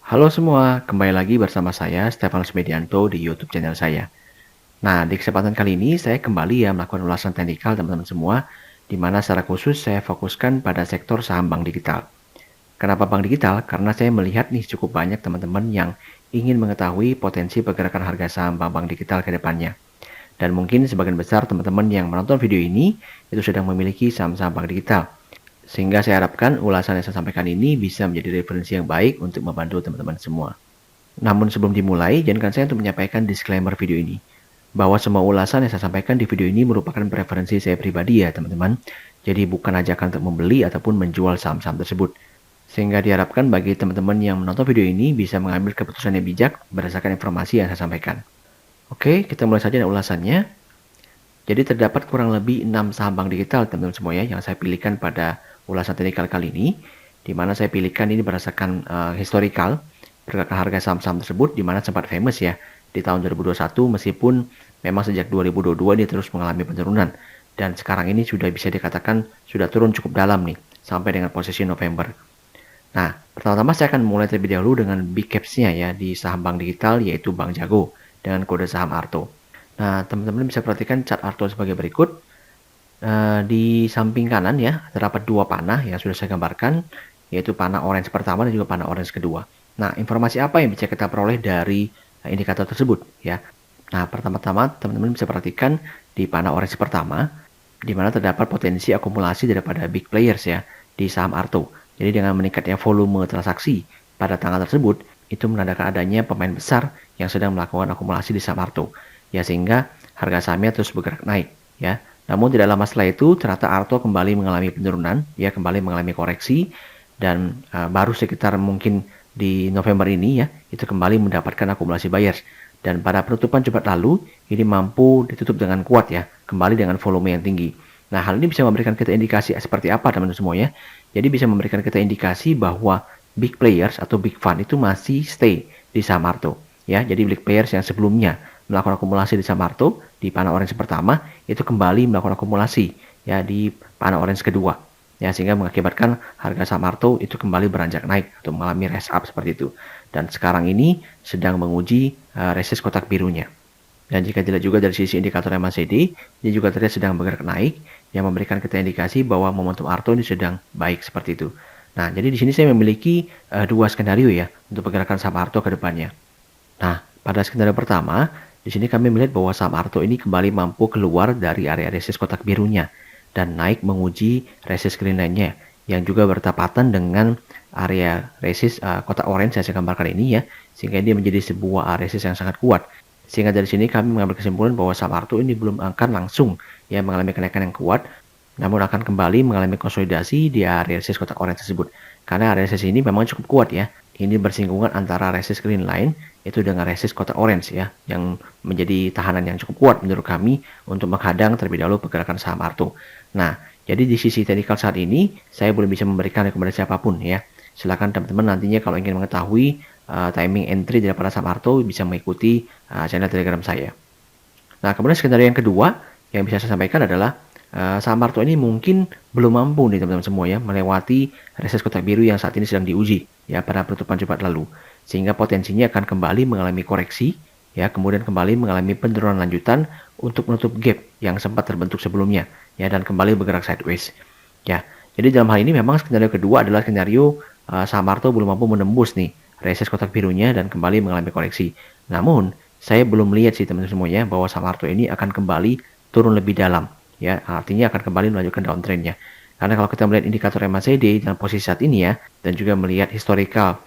Halo semua, kembali lagi bersama saya Stefanus Medianto di YouTube channel saya. Nah, di kesempatan kali ini saya kembali ya melakukan ulasan teknikal teman-teman semua, di mana secara khusus saya fokuskan pada sektor saham bank digital. Kenapa bank digital? Karena saya melihat nih cukup banyak teman-teman yang ingin mengetahui potensi pergerakan harga saham bank digital ke depannya. Dan mungkin sebagian besar teman-teman yang menonton video ini itu sedang memiliki saham-saham bank digital. Sehingga saya harapkan ulasan yang saya sampaikan ini bisa menjadi referensi yang baik untuk membantu teman-teman semua. Namun sebelum dimulai, izinkan saya untuk menyampaikan disclaimer video ini. Bahwa semua ulasan yang saya sampaikan di video ini merupakan preferensi saya pribadi ya teman-teman. Jadi bukan ajakan untuk membeli ataupun menjual saham-saham tersebut. Sehingga diharapkan bagi teman-teman yang menonton video ini bisa mengambil keputusan yang bijak berdasarkan informasi yang saya sampaikan. Oke, kita mulai saja dengan ulasannya. Jadi terdapat kurang lebih 6 saham bank digital teman-teman semua ya yang saya pilihkan pada ulasan teknikal kali ini, di mana saya pilihkan ini berdasarkan historical pergerakan harga saham-saham tersebut, di mana sempat famous ya di tahun 2021 meskipun memang sejak 2022 ini terus mengalami penurunan dan sekarang ini sudah bisa dikatakan sudah turun cukup dalam nih sampai dengan posisi November. Nah, pertama-tama saya akan mulai terlebih dahulu dengan big caps-nya ya di saham bank digital yaitu Bank Jago dengan kode saham ARTO. Nah, teman-teman bisa perhatikan chart ARTO sebagai berikut. Di samping kanan ya, terdapat dua panah yang sudah saya gambarkan, yaitu panah orange pertama dan juga panah orange kedua. Nah, informasi apa yang bisa kita peroleh dari indikator tersebut ya? Nah, pertama-tama teman-teman bisa perhatikan di panah orange pertama, di mana terdapat potensi akumulasi daripada big players ya di saham ARTO. Jadi dengan meningkatnya volume transaksi pada tanggal tersebut, itu menandakan adanya pemain besar yang sedang melakukan akumulasi di saham ARTO. Ya, sehingga harga sahamnya terus bergerak naik ya. Namun tidak lama setelah itu ternyata ARTO kembali mengalami penurunan, ya kembali mengalami koreksi dan baru sekitar mungkin di November ini ya itu kembali mendapatkan akumulasi buyers dan pada penutupan Jumat lalu ini mampu ditutup dengan kuat ya, kembali dengan volume yang tinggi. Nah, hal ini bisa memberikan kita indikasi seperti apa teman-teman semua ya. Jadi bisa memberikan kita indikasi bahwa big players atau big fund itu masih stay di saham ARTO ya. Jadi big players yang sebelumnya melakukan akumulasi di saham ARTO di panah orange pertama itu kembali melakukan akumulasi ya di panah orange kedua ya, sehingga mengakibatkan harga saham ARTO itu kembali beranjak naik atau mengalami rise up seperti itu dan sekarang ini sedang menguji resist kotak birunya. Dan jika dilihat juga dari sisi indikator MACD, ini juga terlihat sedang bergerak naik yang memberikan kita indikasi bahwa momentum ARTO ini sedang baik seperti itu. Nah, jadi di sini saya memiliki dua skenario ya untuk pergerakan saham ARTO ke depannya. Nah, pada skenario pertama, di sini kami melihat bahwa saham ARTO ini kembali mampu keluar dari area resist kotak birunya dan naik menguji resist green line-nya yang juga bertepatan dengan area resist kotak orange yang saya gambarkan ini ya, sehingga ini menjadi sebuah resist yang sangat kuat. Sehingga dari sini kami mengambil kesimpulan bahwa saham ARTO ini belum akan langsung ya mengalami kenaikan yang kuat, namun akan kembali mengalami konsolidasi di area resist kotak orange tersebut. Karena area resist ini memang cukup kuat ya. Ini bersinggungan antara resist green line itu dengan resist kotak orange ya, yang menjadi tahanan yang cukup kuat menurut kami untuk menghadang terlebih dahulu pergerakan saham ARTO. Nah, jadi di sisi teknikal saat ini saya belum bisa memberikan rekomendasi apapun ya. Silakan teman-teman nantinya kalau ingin mengetahui timing entry daripada saham ARTO bisa mengikuti channel Telegram saya. Nah, kemudian skenario yang kedua yang bisa saya sampaikan adalah saham ARTO ini mungkin belum mampu nih teman-teman semua ya melewati resist kotak biru yang saat ini sedang diuji ya pada penutupan Jumat lalu, sehingga potensinya akan kembali mengalami koreksi ya, kemudian kembali mengalami penurunan lanjutan untuk menutup gap yang sempat terbentuk sebelumnya ya dan kembali bergerak sideways ya. Jadi dalam hal ini memang skenario kedua adalah skenario saham ARTO belum mampu menembus nih resist kotak birunya dan kembali mengalami koreksi. Namun saya belum melihat sih teman-teman semuanya bahwa saham ARTO ini akan kembali turun lebih dalam ya, artinya akan kembali melanjutkan downtrendnya. Karena kalau kita melihat indikator MACD dalam posisi saat ini ya, dan juga melihat historical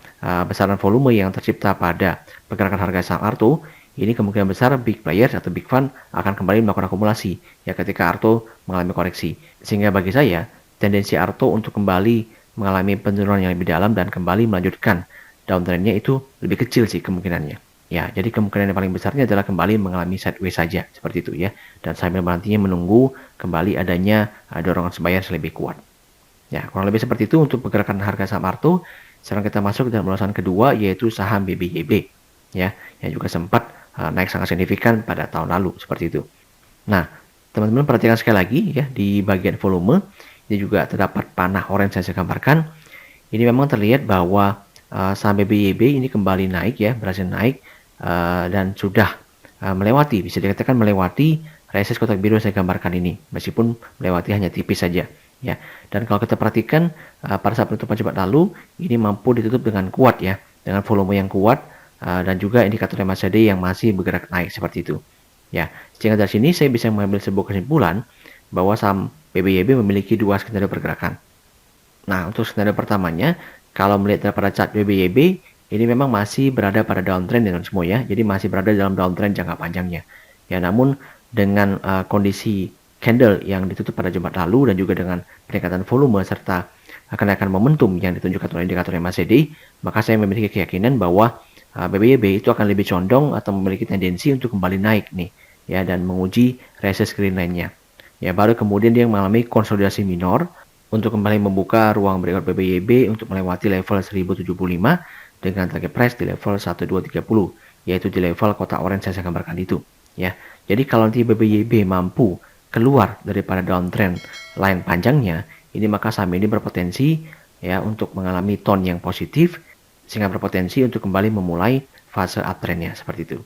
besaran volume yang tercipta pada pergerakan harga saham ARTO, ini kemungkinan besar big players atau big fund akan kembali melakukan akumulasi ya ketika ARTO mengalami koreksi. Sehingga bagi saya, tendensi ARTO untuk kembali mengalami penurunan yang lebih dalam dan kembali melanjutkan downtrendnya itu lebih kecil sih kemungkinannya. Ya, jadi kemungkinan yang paling besarnya adalah kembali mengalami sideways saja seperti itu ya. Dan sambil nantinya menunggu kembali adanya dorongan sebayar lebih kuat. Ya, kurang lebih seperti itu untuk pergerakan harga saham ARTO. Sekarang kita masuk ke dalam ulasan kedua yaitu saham BBYB ya, yang juga sempat naik sangat signifikan pada tahun lalu seperti itu. Nah, teman-teman perhatikan sekali lagi ya di bagian volume ini juga terdapat panah orange yang saya gambarkan. Ini memang terlihat bahwa saham BBYB ini kembali naik ya, berhasil naik dan sudah melewati, bisa dikatakan melewati resist kotak biru yang saya gambarkan ini, meskipun melewati hanya tipis saja ya. Dan kalau kita perhatikan pada saat penutupan cepat lalu ini mampu ditutup dengan kuat ya, dengan volume yang kuat dan juga indikator MACD yang masih bergerak naik seperti itu ya. Sehingga dari sini saya bisa mengambil sebuah kesimpulan bahwa saham BBYB memiliki dua skenario pergerakan. Nah, untuk skenario pertamanya, kalau melihat daripada chart BBYB, ini memang masih berada pada downtrend ya semua ya. Jadi masih berada dalam downtrend jangka panjangnya. Ya, namun dengan kondisi candle yang ditutup pada Jumat lalu dan juga dengan peningkatan volume serta kenaikan momentum yang ditunjukkan oleh indikator MACD, maka saya memiliki keyakinan bahwa BBYB itu akan lebih condong atau memiliki tendensi untuk kembali naik nih ya, dan menguji resist green line-nya. Ya, baru kemudian dia mengalami konsolidasi minor untuk kembali membuka ruang breakout BBYB untuk melewati level 1075 dengan target price di level 1230, yaitu di level kotak orange yang saya gambarkan itu ya. Jadi kalau nanti BBYB mampu keluar daripada downtrend line panjangnya ini, maka saham ini berpotensi ya untuk mengalami tone yang positif sehingga berpotensi untuk kembali memulai fase uptrendnya seperti itu.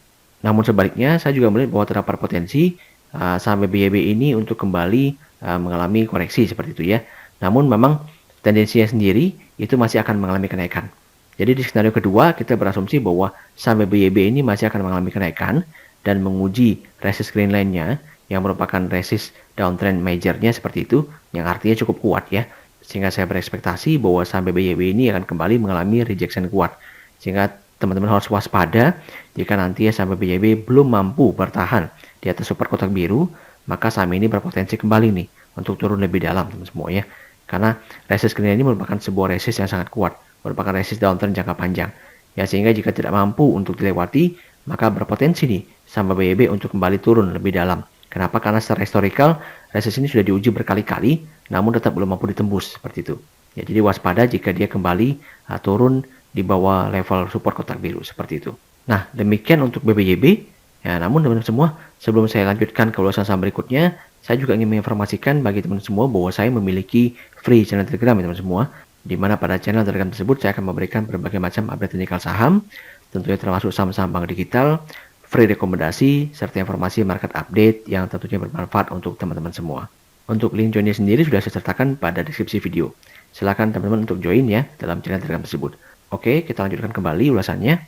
Namun sebaliknya saya juga melihat bahwa terdapat potensi saham BBYB ini untuk kembali mengalami koreksi seperti itu ya. Namun memang tendensinya sendiri itu masih akan mengalami kenaikan. Jadi di skenario kedua kita berasumsi bahwa saham BBYB ini masih akan mengalami kenaikan dan menguji resist green line-nya yang merupakan resist downtrend majornya seperti itu, yang artinya cukup kuat ya. Sehingga saya berekspektasi bahwa saham BBYB ini akan kembali mengalami rejection kuat. Sehingga teman-teman harus waspada jika nanti saham BBYB belum mampu bertahan di atas support kotak biru, maka saham ini berpotensi kembali nih untuk turun lebih dalam teman semua ya. Karena resist green ini merupakan sebuah resist yang sangat kuat, merupakan resist downtrend jangka panjang. Ya, sehingga jika tidak mampu untuk dilewati, maka berpotensi nih saham BBYB untuk kembali turun lebih dalam. Kenapa? Karena secara historical resist ini sudah diuji berkali-kali, namun tetap belum mampu ditembus seperti itu. Ya, jadi waspada jika dia kembali turun di bawah level support kotak biru seperti itu. Nah, demikian untuk BBYB. Ya, namun teman-teman semua, sebelum saya lanjutkan ke ulasan saham berikutnya, saya juga ingin menginformasikan bagi teman-teman semua bahwa saya memiliki free channel Telegram ya teman-teman semua, di mana pada channel Telegram tersebut saya akan memberikan berbagai macam update teknikal saham, tentunya termasuk saham-saham bank digital, free rekomendasi, serta informasi market update yang tentunya bermanfaat untuk teman-teman semua. Untuk link joinnya sendiri sudah saya sertakan pada deskripsi video. Silakan teman-teman untuk join ya dalam channel Telegram tersebut. Oke, kita lanjutkan kembali ulasannya.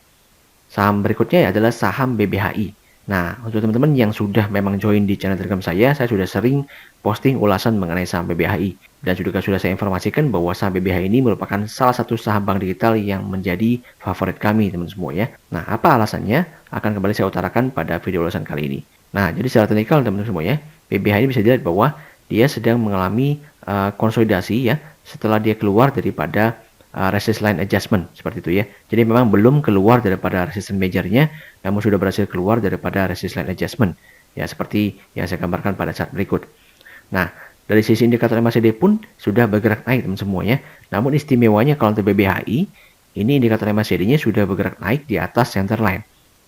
Saham berikutnya adalah saham BBHI. Nah, untuk teman-teman yang sudah memang join di channel Telegram saya sudah sering posting ulasan mengenai saham BBHI. Dan juga sudah saya informasikan bahwa saham BBHI ini merupakan salah satu saham bank digital yang menjadi favorit kami teman-teman semua ya. Nah, apa alasannya? Akan kembali saya utarakan pada video ulasan kali ini. Nah, jadi secara teknikal teman-teman semua ya, BBHI ini bisa dilihat bahwa dia sedang mengalami konsolidasi ya setelah dia keluar daripada resist line adjustment seperti itu ya. Jadi memang belum keluar daripada resistance majornya, namun sudah berhasil keluar daripada resist line adjustment ya, seperti yang saya gambarkan pada saat berikut. Nah, dari sisi indikator MACD pun sudah bergerak naik teman semuanya. Namun istimewanya kalau untuk BBHI, ini indikator MACD-nya sudah bergerak naik di atas center line.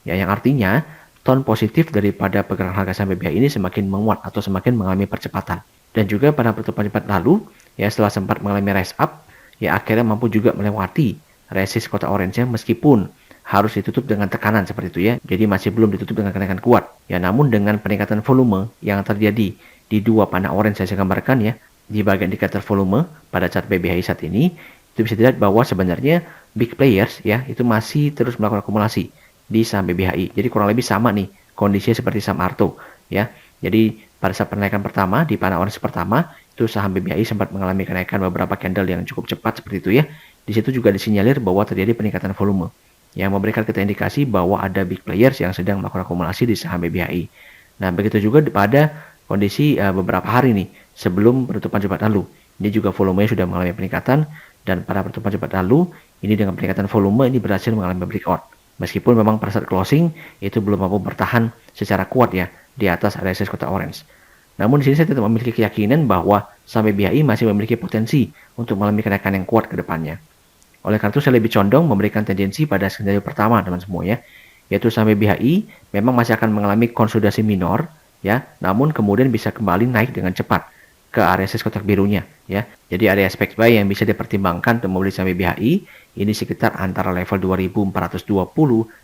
Ya, yang artinya tone positif daripada pergerakan harga saham BBHI ini semakin menguat atau semakin mengalami percepatan. Dan juga pada pertemuan cepat lalu, ya setelah sempat mengalami rise up, ya akhirnya mampu juga melewati resist kotak orange-nya meskipun harus ditutup dengan tekanan seperti itu ya. Jadi masih belum ditutup dengan kenaikan kuat. Ya, namun dengan peningkatan volume yang terjadi di dua panah orange yang saya gambarkan ya, di bagian indikator volume pada chart BBHI saat ini, itu bisa dilihat bahwa sebenarnya big players ya itu masih terus melakukan akumulasi di saham BBHI. Jadi kurang lebih sama nih kondisinya seperti saham Arto ya. Jadi pada saat penaikan pertama di panah orange pertama, itu saham BBHI sempat mengalami kenaikan beberapa candle yang cukup cepat seperti itu ya. Di situ juga disinyalir bahwa terjadi peningkatan volume yang memberikan kita indikasi bahwa ada big players yang sedang melakukan akumulasi di saham BBHI. Nah, begitu juga pada kondisi beberapa hari nih sebelum penutupan Jumat lalu. Ini juga volumenya sudah mengalami peningkatan, dan pada penutupan Jumat lalu ini dengan peningkatan volume ini berhasil mengalami breakout. Meskipun memang pada saat closing itu belum mampu bertahan secara kuat ya di atas resist kotak orange. Namun di sini saya tetap memiliki keyakinan bahwa saham BBHI masih memiliki potensi untuk mengalami kenaikan yang kuat ke depannya. Oleh karena itu saya lebih condong memberikan tendensi pada skenario pertama teman semua ya, yaitu saham BBHI memang masih akan mengalami konsolidasi minor ya, namun kemudian bisa kembali naik dengan cepat ke area resist kotak birunya ya. Jadi area expect buy yang bisa dipertimbangkan untuk membeli saham BBHI ini sekitar antara level 2420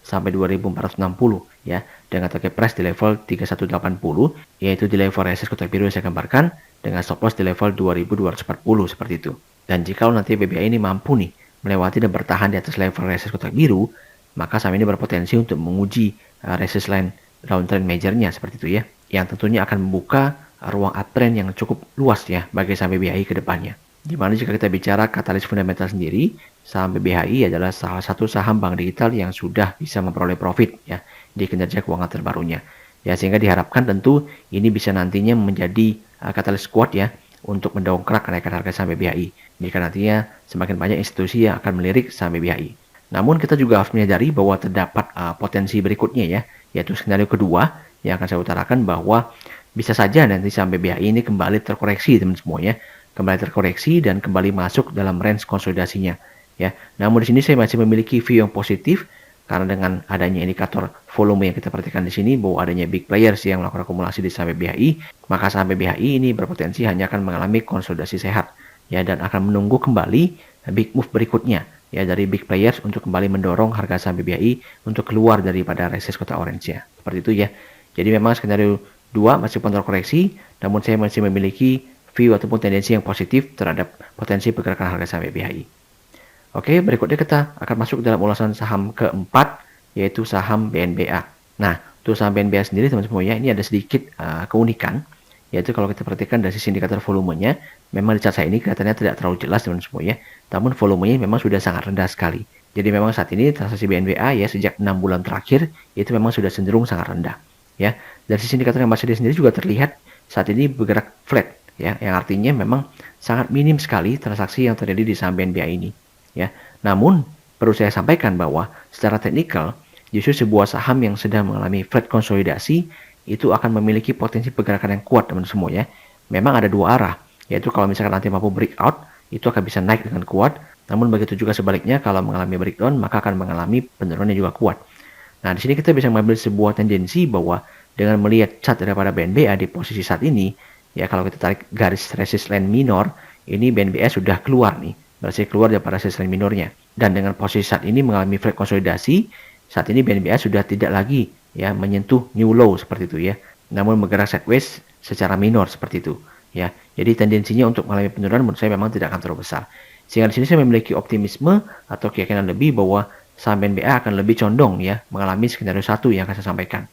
sampai 2460 ya, dengan target price di level 3180 yaitu di level resist kotak biru yang saya gambarkan dengan stop loss di level 2240 seperti itu. Dan jika nanti BBHI ini mampu nih melewati dan bertahan di atas level resist kotak biru, maka saham ini berpotensi untuk menguji resist line downtrend majornya seperti itu ya, yang tentunya akan membuka ruang uptrend yang cukup luas ya bagi saham BBHI ke depannya. Dimana jika kita bicara katalis fundamental sendiri, saham BBHI adalah salah satu saham bank digital yang sudah bisa memperoleh profit ya di kinerja keuangan terbarunya. Ya, sehingga diharapkan tentu ini bisa nantinya menjadi katalis kuat ya untuk mendongkrak kenaikan harga saham BBHI. Jika nantinya semakin banyak institusi yang akan melirik saham BBHI. Namun kita juga harus menyadari bahwa terdapat potensi berikutnya ya, yaitu skenario kedua yang akan saya utarakan bahwa bisa saja nanti saham BBHI ini kembali terkoreksi teman semuanya, kembali terkoreksi dan kembali masuk dalam range konsolidasinya ya. Namun di sini saya masih memiliki view yang positif karena dengan adanya indikator volume yang kita perhatikan di sini bahwa adanya big players yang melakukan akumulasi di saham BBHI, maka saham BBHI ini berpotensi hanya akan mengalami konsolidasi sehat ya dan akan menunggu kembali big move berikutnya ya dari big players untuk kembali mendorong harga saham BBHI untuk keluar daripada resist kotak orange ya. Seperti itu ya. Jadi memang skenario 2 masih terkoreksi, namun saya masih memiliki view ataupun tendensi yang positif terhadap potensi pergerakan harga saham BBHI. Oke, berikutnya kita akan masuk dalam ulasan saham keempat, yaitu saham BNBA. Nah, untuk saham BNBA sendiri teman-teman ya, ini ada sedikit keunikan, yaitu kalau kita perhatikan dari sisi indikator volumenya, memang di chart saya ini kelihatannya tidak terlalu jelas teman-teman ya, namun volumenya memang sudah sangat rendah sekali. Jadi memang saat ini transaksi BNBA ya sejak 6 bulan terakhir itu memang sudah cenderung sangat rendah. Ya, dari sisi indikator yang masih sendiri juga terlihat saat ini bergerak flat ya, yang artinya memang sangat minim sekali transaksi yang terjadi di saham BNBA ini ya. Namun perlu saya sampaikan bahwa secara teknikal justru sebuah saham yang sedang mengalami flat konsolidasi itu akan memiliki potensi pergerakan yang kuat teman semua ya. Memang ada dua arah, yaitu kalau misalkan nanti mampu breakout itu akan bisa naik dengan kuat, namun begitu juga sebaliknya kalau mengalami breakdown maka akan mengalami penurunan yang juga kuat. Nah, di sini kita bisa mengambil sebuah tendensi bahwa dengan melihat chart daripada BNBA di posisi saat ini, ya kalau kita tarik garis resist line minor, ini BNBA sudah keluar nih, berarti keluar daripada resist line minornya. Dan dengan posisi saat ini mengalami flat konsolidasi, saat ini BNBA sudah tidak lagi ya menyentuh new low seperti itu ya, namun bergerak sideways secara minor seperti itu ya. Jadi tendensinya untuk mengalami penurunan menurut saya memang tidak akan terlalu besar. Sehingga di sini saya memiliki optimisme atau keyakinan lebih bahwa saham BNBA akan lebih condong ya mengalami skenario 1 yang akan saya sampaikan,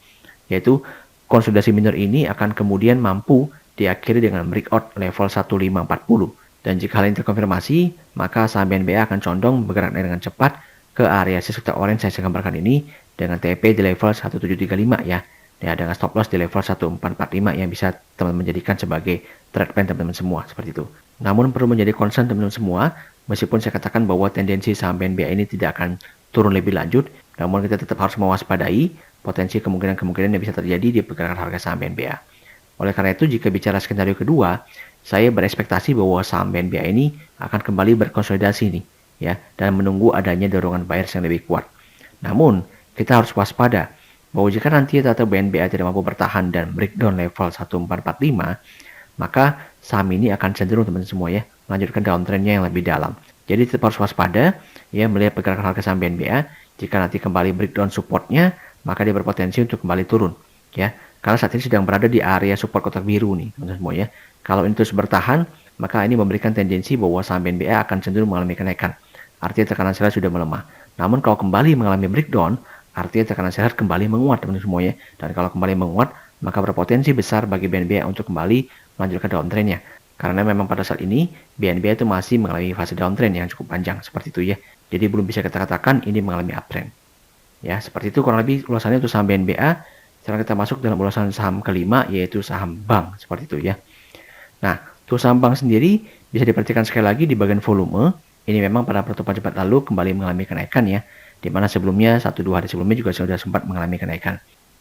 yaitu konsolidasi minor ini akan kemudian mampu diakhiri dengan breakout level 1540 dan jika hal ini terkonfirmasi maka saham BNBA akan condong bergerak dengan cepat ke area resist orange yang saya gambarkan ini dengan TP di level 1735 ya dengan stop loss di level 1445 yang bisa teman-teman jadikan sebagai trade plan teman-teman semua seperti itu. Namun perlu menjadi concern teman-teman semua, meskipun saya katakan bahwa tendensi saham BNBA ini tidak akan turun lebih lanjut, namun kita tetap harus mewaspadai potensi kemungkinan-kemungkinan yang bisa terjadi di pergerakan harga saham BNBA. Oleh karena itu, jika bicara skenario kedua, saya berekspektasi bahwa saham BNBA ini akan kembali berkonsolidasi nih, ya, dan menunggu adanya dorongan buyers yang lebih kuat. Namun, kita harus waspada bahwa jika nanti data BNBA tidak mampu bertahan dan breakdown level 1445, maka saham ini akan cenderung teman-teman semua ya melanjutkan downtrendnya yang lebih dalam. Jadi tetap harus waspada ya melihat pergerakan harga saham BNBA. Jika nanti kembali breakdown supportnya, maka dia berpotensi untuk kembali turun ya. Karena saat ini sedang berada di area support kotak biru nih teman-teman semua ya. Kalau ini terus bertahan, maka ini memberikan tendensi bahwa saham BNBA akan cenderung mengalami kenaikan. Artinya tekanan seller sudah melemah. Namun kalau kembali mengalami breakdown, artinya tekanan seller kembali menguat teman-teman semua ya. Dan kalau kembali menguat, maka berpotensi besar bagi BNBA untuk kembali melanjutkan downtrendnya. Karena memang pada saat ini BNBA itu masih mengalami fase downtrend yang cukup panjang seperti itu ya. Jadi belum bisa kita katakan ini mengalami uptrend. Ya, seperti itu kurang lebih ulasannya untuk saham BNBA. Sekarang kita masuk dalam ulasan saham kelima yaitu saham bank seperti itu ya. Nah, untuk saham bank sendiri bisa diperhatikan sekali lagi di bagian volume. Ini memang pada pertemuan cepat lalu kembali mengalami kenaikan ya. Di mana sebelumnya 1-2 hari sebelumnya juga sudah sempat mengalami kenaikan.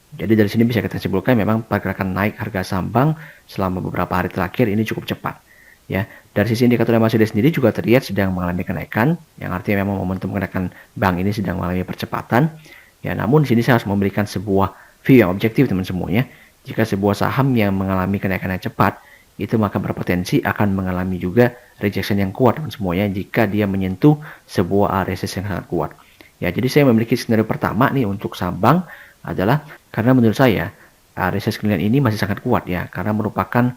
Jadi dari sini bisa kita simpulkan memang pergerakan naik harga saham bank selama beberapa hari terakhir ini cukup cepat. Ya, dari sisi indikator MACD sendiri juga terlihat sedang mengalami kenaikan, yang artinya memang momentum kenaikan bank ini sedang mengalami percepatan. Ya, namun di sini saya harus memberikan sebuah view yang objektif teman semuanya. Jika sebuah saham yang mengalami kenaikan yang cepat, itu maka berpotensi akan mengalami juga rejection yang kuat teman semuanya jika dia menyentuh sebuah area resistance yang sangat kuat. Ya, jadi saya memiliki skenario pertama nih untuk saham bank adalah karena menurut saya resistance kalian ini masih sangat kuat ya, karena merupakan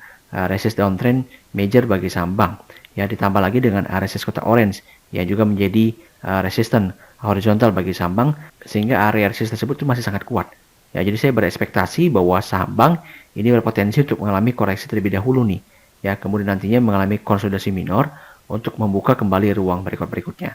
resistance downtrend major bagi saham bank. Ya, ditambah lagi dengan resistance kotak orange yang juga menjadi resistance horizontal bagi saham bank, sehingga area resistance tersebut itu masih sangat kuat. Ya, jadi saya berekspektasi bahwa saham bank ini berpotensi untuk mengalami koreksi terlebih dahulu nih. Ya, kemudian nantinya mengalami konsolidasi minor untuk membuka kembali ruang berikut-berikutnya.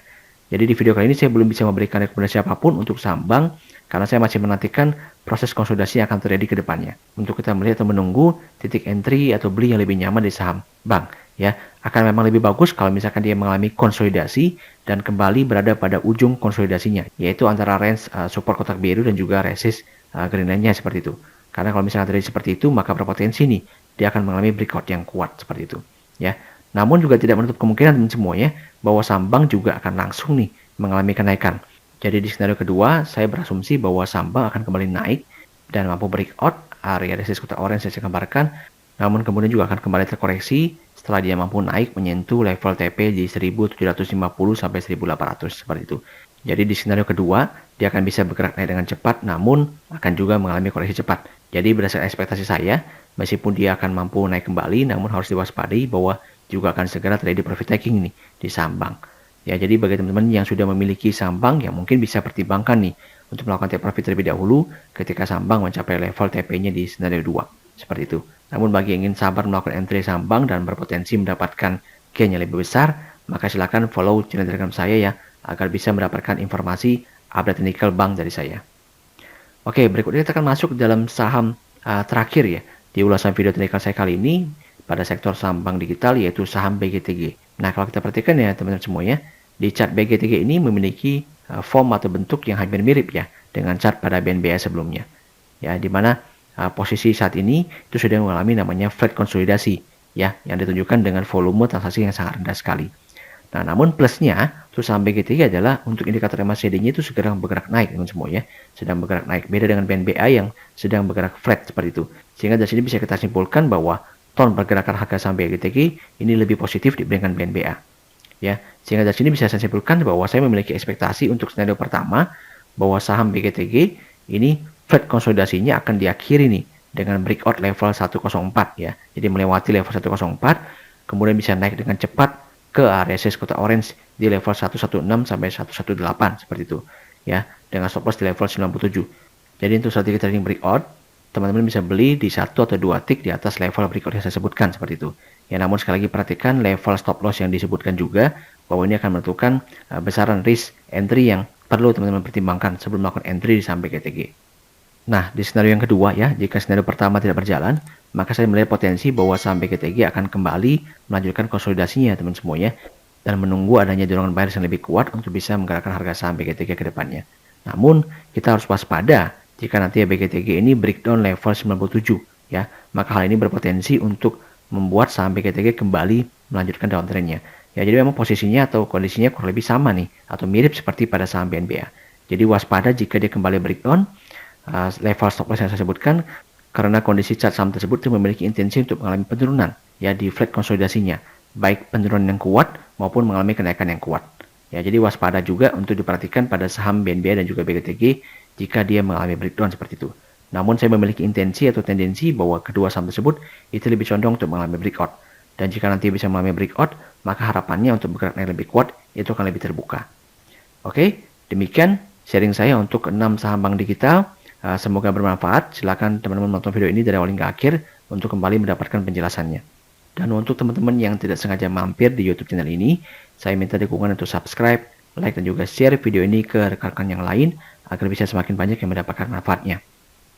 Jadi di video kali ini saya belum bisa memberikan rekomendasi apapun untuk saham bank karena saya masih menantikan proses konsolidasi yang akan terjadi ke depannya. Untuk kita melihat atau menunggu titik entry atau beli yang lebih nyaman di saham bank. Ya, akan memang lebih bagus kalau misalkan dia mengalami konsolidasi dan kembali berada pada ujung konsolidasinya, yaitu antara range support kotak biru dan juga resist green line-nya seperti itu. Karena kalau misalkan terjadi seperti itu, maka berpotensi nih dia akan mengalami breakout yang kuat seperti itu. Ya, namun juga tidak menutup kemungkinan semuanya bahwa saham bank juga akan langsung nih mengalami kenaikan. Jadi di skenario kedua, saya berasumsi bahwa saham bank akan kembali naik dan mampu breakout area resist kotak orange yang saya gambarkan, namun kemudian juga akan kembali terkoreksi setelah dia mampu naik menyentuh level TP di 1750 sampai 1800 seperti itu. Jadi di skenario kedua, dia akan bisa bergerak naik dengan cepat, namun akan juga mengalami koreksi cepat. Jadi berdasarkan ekspektasi saya, meskipun dia akan mampu naik kembali, namun harus diwaspadai bahwa juga akan segera terjadi profit taking nih di saham bank. Ya, jadi bagi teman-teman yang sudah memiliki saham bank, yang mungkin bisa pertimbangkan nih untuk melakukan take profit terlebih dahulu ketika saham bank mencapai level TP-nya di skenario 2. Seperti itu. Namun bagi yang ingin sabar melakukan entry saham bank dan berpotensi mendapatkan gain yang lebih besar, maka silakan follow channel Telegram saya ya, agar bisa mendapatkan informasi update teknikal bank dari saya. Oke, berikutnya kita akan masuk dalam saham terakhir ya di ulasan video teknikal saya kali ini pada sektor saham bank digital, yaitu saham BGTG. Nah, kalau kita perhatikan ya teman-teman semuanya, di chart BGTG ini memiliki form atau bentuk yang hampir mirip ya dengan chart pada BNBA sebelumnya. Ya, di mana posisi saat ini itu sudah mengalami namanya flat konsolidasi ya, yang ditunjukkan dengan volume transaksi yang sangat rendah sekali. Nah, namun plusnya untuk saham BGTG adalah untuk indikator MACD-nya itu sedang bergerak naik teman semua ya, sedang bergerak naik. Beda dengan BNBA yang sedang bergerak flat seperti itu. Sehingga dari sini bisa kita simpulkan bahwa tone pergerakan harga saham BGTG ini lebih positif dibandingkan BNBA. Ya, sehingga dari sini bisa saya simpulkan bahwa saya memiliki ekspektasi untuk skenario pertama bahwa saham BGTG ini flat konsolidasinya akan diakhiri nih dengan breakout level 104 ya. Jadi melewati level 104, kemudian bisa naik dengan cepat ke area resist kotak orange di level 116 sampai 118 seperti itu ya, dengan stop loss di level 97. Jadi untuk strategi trading breakout, teman-teman bisa beli di 1 atau 2 tick di atas level breakout yang saya sebutkan seperti itu. Ya, namun sekali lagi perhatikan level stop loss yang disebutkan juga bahwa ini akan menentukan besaran risk entry yang perlu teman-teman pertimbangkan sebelum melakukan entry di saham BGTG. Nah, di skenario yang kedua ya, jika skenario pertama tidak berjalan, maka saya melihat potensi bahwa saham BGTG akan kembali melanjutkan konsolidasinya teman semuanya dan menunggu adanya dorongan buyers yang lebih kuat untuk bisa menggerakkan harga saham BGTG ke depannya. Namun, kita harus waspada jika nanti BGTG ini breakdown level 97 ya, maka hal ini berpotensi untuk membuat saham BGTG kembali melanjutkan downtrendnya. Ya, jadi memang posisinya atau kondisinya kurang lebih sama nih atau mirip seperti pada saham BNBA. Jadi waspada jika dia kembali breakdown level stop loss yang saya sebutkan, karena kondisi chart saham tersebut memiliki intensi untuk mengalami penurunan ya di flat konsolidasinya, baik penurunan yang kuat maupun mengalami kenaikan yang kuat. Ya, jadi waspada juga untuk diperhatikan pada saham BNBA dan juga BGTG jika dia mengalami breakdown seperti itu. Namun saya memiliki intensi atau tendensi bahwa kedua saham tersebut itu lebih condong untuk mengalami breakout. Dan jika nanti bisa mengalami breakout, maka harapannya untuk bergerak naik lebih kuat itu akan lebih terbuka. Oke, demikian sharing saya untuk 6 saham bank digital. Semoga bermanfaat. Silakan teman-teman nonton video ini dari awal hingga akhir untuk kembali mendapatkan penjelasannya. Dan untuk teman-teman yang tidak sengaja mampir di YouTube channel ini, saya minta dukungan untuk subscribe, like, dan juga share video ini ke rekan-rekan yang lain agar bisa semakin banyak yang mendapatkan manfaatnya.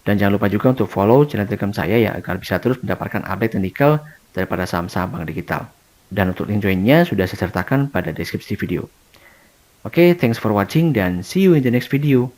Dan jangan lupa juga untuk follow channel Telegram saya ya, agar bisa terus mendapatkan update teknikal daripada saham-saham bank digital. Dan untuk link joinnya sudah saya sertakan pada deskripsi video. Oke, thanks for watching dan see you in the next video.